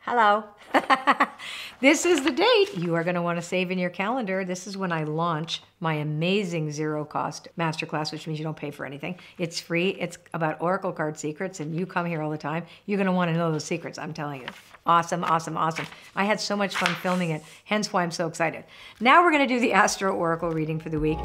Hello. This is the date you are going to want to save in your calendar. This is when I launch my amazing zero-cost masterclass, which means you don't pay for anything. It's free. It's about Oracle card secrets, and you come here all the time. You're going to want to know those secrets, I'm telling you. Awesome, awesome, awesome. I had so much fun filming it, hence why I'm so excited. Now we're going to do the Astro Oracle reading for the week.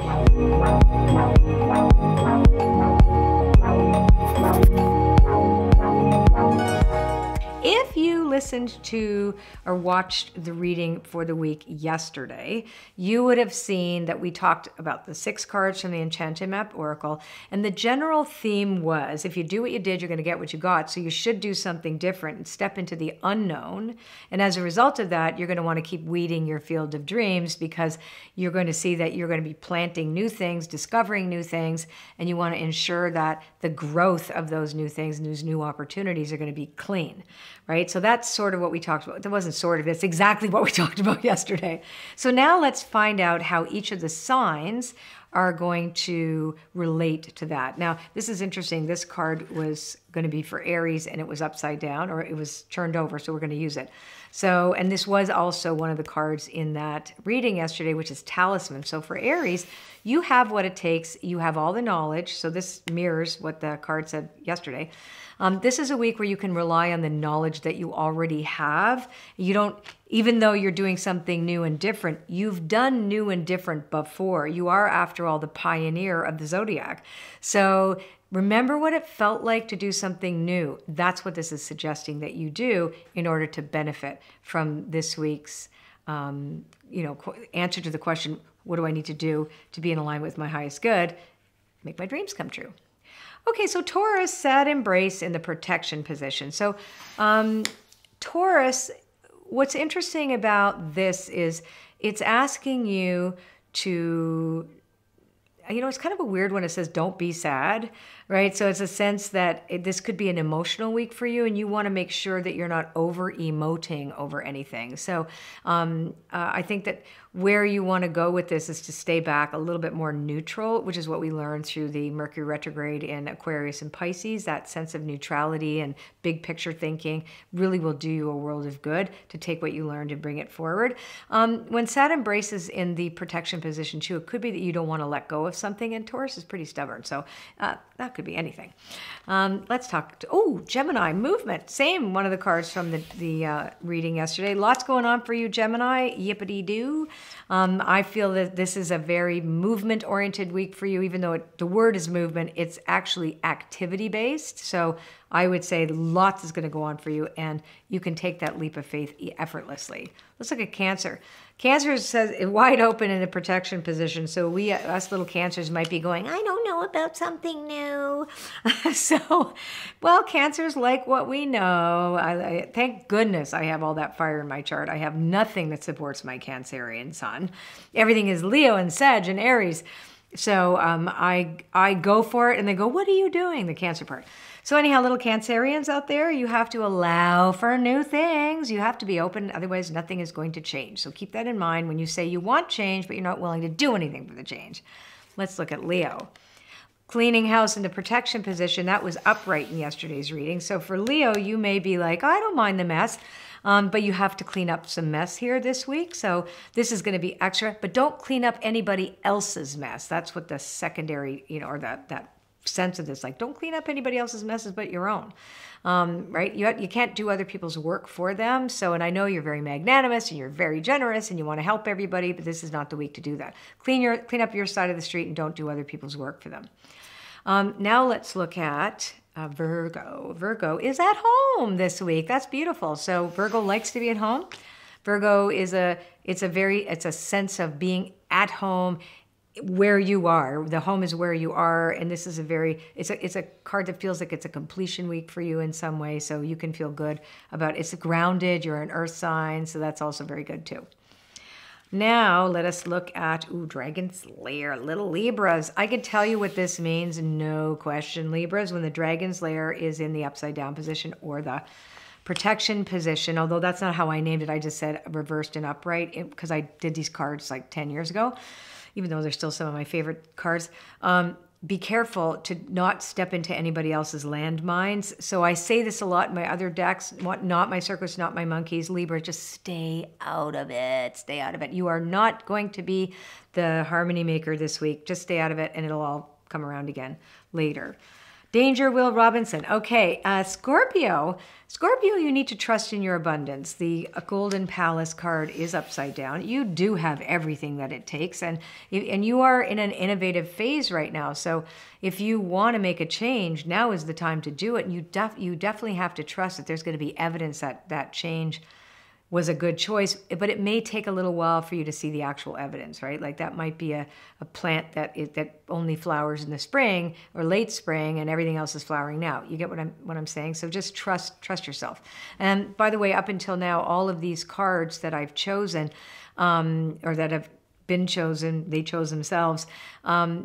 If you listened to or watched the reading for the week yesterday, you would have seen that we talked about the 6 cards from the Enchanted Map Oracle, and the general theme was, if you do what you did, you're going to get what you got, so you should do something different and step into the unknown, and as a result of that, you're going to want to keep weeding your field of dreams because you're going to see that you're going to be planting new things, discovering new things, and you want to ensure that the growth of those new things and those new opportunities are going to be clean. Right? So that's sort of what we talked about. That wasn't sort of, it's exactly what we talked about yesterday. So now let's find out how each of the signs are going to relate to that. Now, this is interesting. This card was going to be for Aries and it was upside down, or it was turned over, so we're going to use it. So, and this was also one of the cards in that reading yesterday, which is Talisman. So for Aries, you have what it takes. You have all the knowledge. So this mirrors what the card said yesterday. This is a week where you can rely on the knowledge that you already have. You don't, even though you're doing something new and different, you've done new and different before. You are, after all, the pioneer of the zodiac. So remember what it felt like to do something new. That's what this is suggesting that you do in order to benefit from this week's answer to the question, what do I need to do to be in alignment with my highest good? Make my dreams come true. Okay, so Taurus sat embrace in the protection position. So Taurus, what's interesting about this is it's asking you to, it's kind of a weird when it says don't be sad, right? So it's a sense that this could be an emotional week for you and you want to make sure that you're not over-emoting over anything. So I think that where you want to go with this is to stay back a little bit more neutral, which is what we learned through the Mercury retrograde in Aquarius and Pisces. That sense of neutrality and big picture thinking really will do you a world of good to take what you learned and bring it forward. When Saturn embraces in the protection position too, it could be that you don't want to let go of something, and Taurus is pretty stubborn, so that could be anything. Let's talk, Gemini, movement. Same, one of the cards from the reading yesterday. Lots going on for you, Gemini, yippity-doo. I feel that this is a very movement-oriented week for you, even though the word is movement, it's actually activity-based. So I would say lots is going to go on for you, and you can take that leap of faith effortlessly. Let's look at Cancer. Cancer says wide open in a protection position. So us little Cancers might be going, I don't know about something new. Well, Cancers like what we know. Thank goodness I have all that fire in my chart. I have nothing that supports my Cancerian sun. Everything is Leo and Sag and Aries. So I go for it and they go, what are you doing? The Cancer part. So anyhow, little Cancerians out there, you have to allow for new things. You have to be open, otherwise nothing is going to change. So keep that in mind when you say you want change, but you're not willing to do anything for the change. Let's look at Leo. Cleaning house in the protection position, that was upright in yesterday's reading. So for Leo, you may be like, I don't mind the mess. But you have to clean up some mess here this week. So this is going to be extra, but don't clean up anybody else's mess. That's what the secondary, or that sense of this, like don't clean up anybody else's messes but your own, right? You can't do other people's work for them. So, and I know you're very magnanimous and you're very generous and you want to help everybody, but this is not the week to do that. Clean up your side of the street and don't do other people's work for them. Now let's look at Virgo. Virgo is at home this week. That's beautiful. So Virgo likes to be at home. Virgo is it's a sense of being at home where you are. The home is where you are, and this is it's a card that feels like it's a completion week for you in some way, so you can feel good about it. It's grounded, you're an earth sign, so that's also very good too. Now let us look at Dragon's Lair, little Libras. I can tell you what this means, no question. Libras, when the Dragon's Lair is in the upside down position or the protection position, although that's not how I named it, I just said reversed and upright because I did these cards like 10 years ago, even though they're still some of my favorite cards. be careful to not step into anybody else's landmines. So I say this a lot in my other decks, not my circus, not my monkeys, Libra, just stay out of it. Stay out of it. You are not going to be the harmony maker this week. Just stay out of it and it'll all come around again later. Danger, Will Robinson. Okay, Scorpio. Scorpio, you need to trust in your abundance. The Golden Palace card is upside down. You do have everything that it takes, and you are in an innovative phase right now. So if you want to make a change, now is the time to do it. And you definitely have to trust that there's going to be evidence that that change was a good choice, but it may take a little while for you to see the actual evidence, right? Like that might be a plant that only flowers in the spring or late spring and everything else is flowering now. You get what I'm saying? So just trust yourself. And by the way, up until now, all of these cards that I've chosen or that have been chosen, they chose themselves.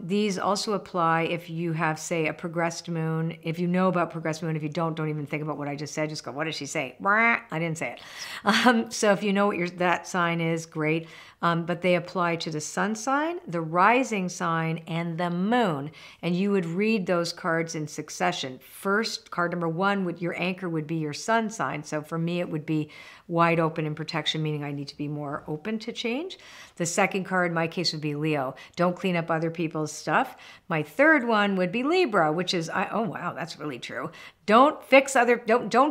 These also apply if you have, say, a progressed moon. If you know about progressed moon, if you don't even think about what I just said. Just go, what did she say? I didn't say it. So if you know what that sign is, great. But they apply to the sun sign, the rising sign, and the moon. And you would read those cards in succession. First, card number 1, your anchor would be your sun sign. So for me, it would be wide open in protection, meaning I need to be more open to change. The second card, in my case, would be Leo. Don't clean up other people's stuff. My third one would be Libra, which is, oh wow, that's really true. Don't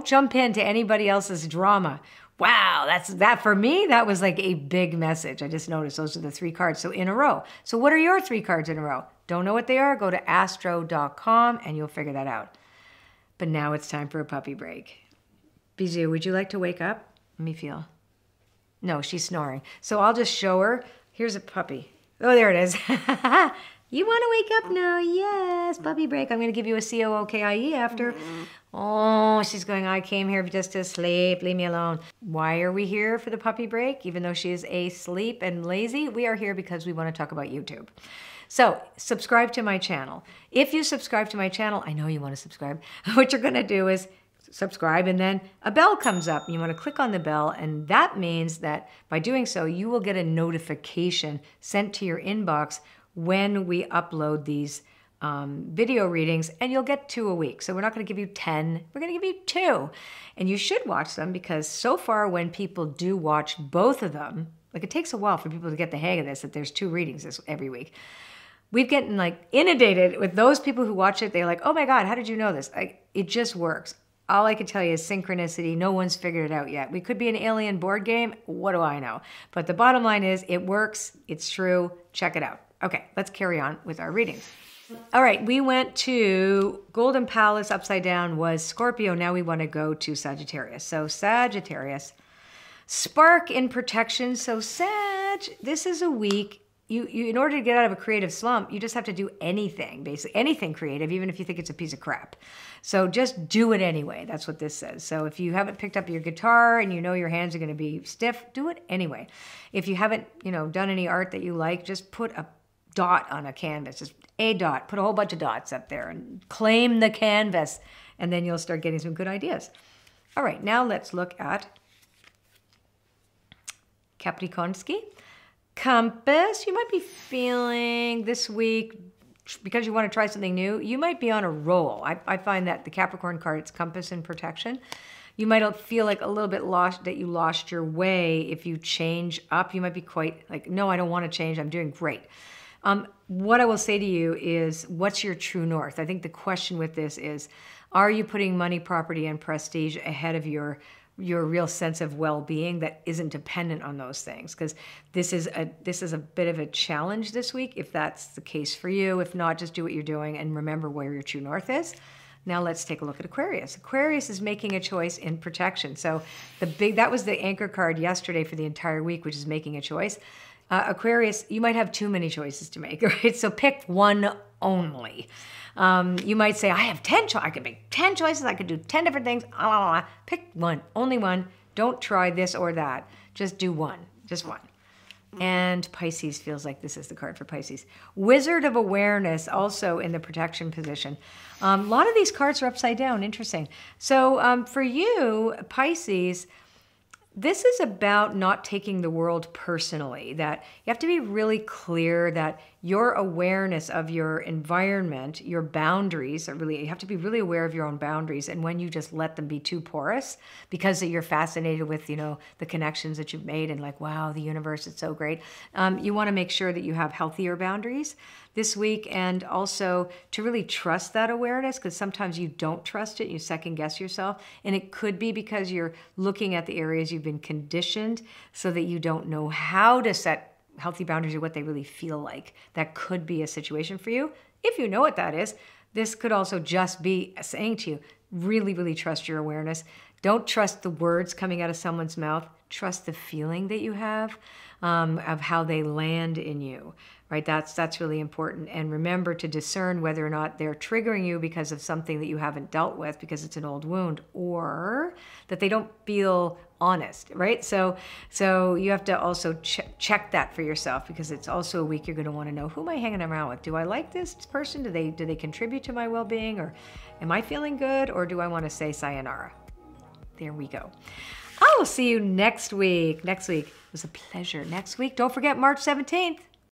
jump into anybody else's drama. Wow, that for me, that was like a big message. I just noticed those are the 3 cards. So in a row. So what are your 3 cards in a row? Don't know what they are? Go to astro.com and you'll figure that out. But now it's time for a puppy break. Bijou, would you like to wake up? Let me feel. No, she's snoring. So I'll just show her. Here's a puppy. Oh, there it is. You want to wake up now? Yes, puppy break. I'm going to give you a COOKIE after. Oh, she's going, I came here just to sleep. Leave me alone. Why are we here for the puppy break? Even though she is asleep and lazy, we are here because we want to talk about YouTube. So subscribe to my channel. If you subscribe to my channel, I know you want to subscribe. What you're going to do is subscribe, and then a bell comes up. You want to click on the bell, and that means that by doing so, you will get a notification sent to your inbox when we upload these video readings, and you'll get 2 a week. So we're not going to give you 10, we're going to give you 2. And you should watch them because so far when people do watch both of them, like it takes a while for people to get the hang of this, that there's 2 readings every week. We've gotten like inundated with those people who watch it. They're like, oh my God, how did you know this? It just works. All I can tell you is synchronicity. No one's figured it out yet. We could be an alien board game. What do I know? But the bottom line is it works. It's true. Check it out. Okay, let's carry on with our readings. All right, we went to Golden Palace upside down was Scorpio. Now we want to go to Sagittarius. So Sagittarius, spark in protection. So Sag, this is a week. You in order to get out of a creative slump, you just have to do anything, basically anything creative, even if you think it's a piece of crap. So just do it anyway. That's what this says. So if you haven't picked up your guitar and you know your hands are going to be stiff, do it anyway. If you haven't, done any art that you like, just put a dot on a canvas, just a dot, put a whole bunch of dots up there and claim the canvas, and then you'll start getting some good ideas. All right, now let's look at Capricornski. Compass, you might be feeling this week, because you want to try something new, you might be on a roll. I find that the Capricorn card, it's compass and protection. You might feel like a little bit lost, that you lost your way. If you change up, you might be quite like, no, I don't want to change. I'm doing great. What I will say to you is, what's your true north? I think the question with this is, are you putting money, property, and prestige ahead of your real sense of well-being that isn't dependent on those things? Because this is a bit of a challenge this week, if that's the case for you. If not, just do what you're doing and remember where your true north is. Now let's take a look at Aquarius. Aquarius is making a choice in protection. So that was the anchor card yesterday for the entire week, which is making a choice. Aquarius, you might have too many choices to make, right? So pick one only. You might say, I have 10 choices. I could make 10 choices. I could do 10 different things. Pick one, only one. Don't try this or that. Just do one, just one. And Pisces feels like this is the card for Pisces. Wizard of Awareness, also in the protection position. A lot of these cards are upside down. Interesting. So for you, Pisces, This is about not taking the world personally, that you have to be really clear that your awareness of your environment, your boundaries are really, you have to be really aware of your own boundaries. And when you just let them be too porous because you're fascinated with, you know, the connections that you've made and like, wow, the universe is so great. You want to make sure that you have healthier boundaries this week, and also to really trust that awareness, because sometimes you don't trust it, you second guess yourself, and it could be because you're looking at the areas you've been conditioned so that you don't know how to set healthy boundaries or what they really feel like. That could be a situation for you. If you know what that is, this could also just be saying to you, really, really trust your awareness. Don't trust the words coming out of someone's mouth. Trust the feeling that you have of how they land in you, right? That's really important. And remember to discern whether or not they're triggering you because of something that you haven't dealt with, because it's an old wound, or that they don't feel honest, right? So you have to also check that for yourself, because it's also a week you're going to want to know, who am I hanging around with? Do I like this person? Do they contribute to my well-being, or am I feeling good, or do I want to say sayonara? There we go. I will see you next week. Next week. It was a pleasure. Next week, don't forget March 17th.